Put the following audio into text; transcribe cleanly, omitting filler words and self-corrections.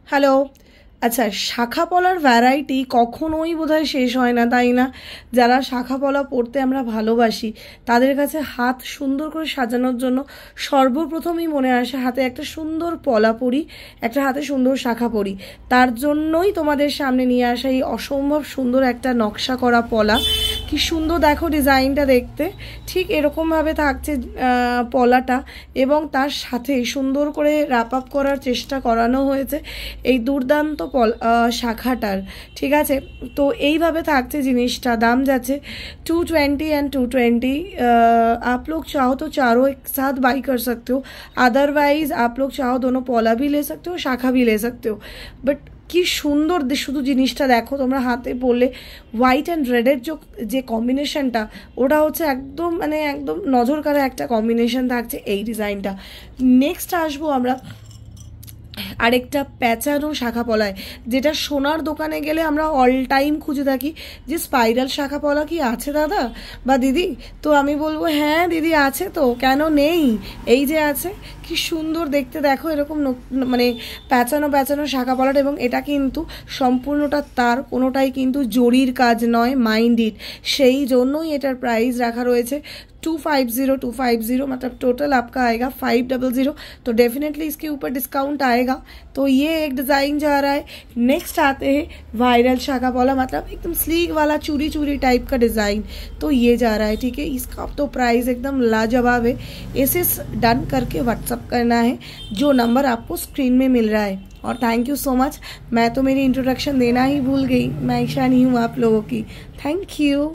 Hello. আচ্ছা, শাখা পলার variety কখনোই বোধহয় শেষ হয় না, তাই না? যারা শাখা পলা পরতে আমরা ভালোবাসি তাদের কাছে হাত সুন্দর করে সাজানোর জন্য সর্বপ্রথমই মনে আসে হাতে একটা সুন্দর পলা পরি, একটা হাতে সুন্দর শাখা পরি। তার জন্যই তোমাদের সামনে নিয়ে আসা এই অসম্ভব সুন্দর একটা নকশা করা পলা। কি সুন্দর দেখো ডিজাইনটা দেখতে, ঠিক এরকমভাবে থাকছে পলাটা, এবং তার সাথে সুন্দর করে র্যাপ আপ করার চেষ্টা করানো হয়েছে এই দুর্দান্ত শাখাটার। ঠিক আছে, তো এইভাবে থাকছে জিনিসটা। दाम যাচ্ছে 220 एंड 220। आप लोग चाहो तो चारों एक साथ बाई कर सकते हो, अदरवाइज आप लोग चाहो दोनों पौला भी ले सकते हो, शाखा भी ले सकते हो। बट কি সুন্দর শুধু জিনিসটা দেখো, তোমরা হাতে পরলে হোয়াইট অ্যান্ড রেডের যে কম্বিনেশনটা, ওটা হচ্ছে একদম মানে একদম নজর কাড়া একটা কম্বিনেশন থাকছে এই ডিজাইনটা। নেক্সট আসবো আমরা আরেকটা প্যাঁচানো শাখা পলায়, যেটা সোনার দোকানে গেলে আমরা অল টাইম খুঁজে থাকি যে স্পাইরাল শাখা পলা কি আছে দাদা বা দিদি? তো আমি বলবো হ্যাঁ দিদি আছে, তো কেন নেই, এই যে আছে। কি সুন্দর দেখতে দেখো, এরকম মানে প্যাঁচানো প্যাঁচানো শাখা পলাটা, এবং এটা কিন্তু সম্পূর্ণটা তার, কোনোটাই কিন্তু জরির কাজ নয়, মাইন্ডেড। সেই জন্যই এটার প্রাইস রাখা রয়েছে 250 मतलब टोटल आपका आएगा 500। तो डेफिनेटली इसके ऊपर डिस्काउंट आएगा। तो ये एक डिज़ाइन जा रहा है। नेक्स्ट आते हैं वायरल शाखा पॉला, मतलब एकदम स्लीक वाला चूरी चूरी टाइप का डिज़ाइन। तो ये जा रहा है, ठीक है। इसका तो प्राइस एकदम लाजवाब है। इसे डन करके व्हाट्सअप करना है जो नंबर आपको स्क्रीन में मिल रहा है। और थैंक यू सो मच। मैं तो मेरी इंट्रोडक्शन देना ही भूल गई, मैं ईशा नहीं हूँ आप लोगों की। Thank you.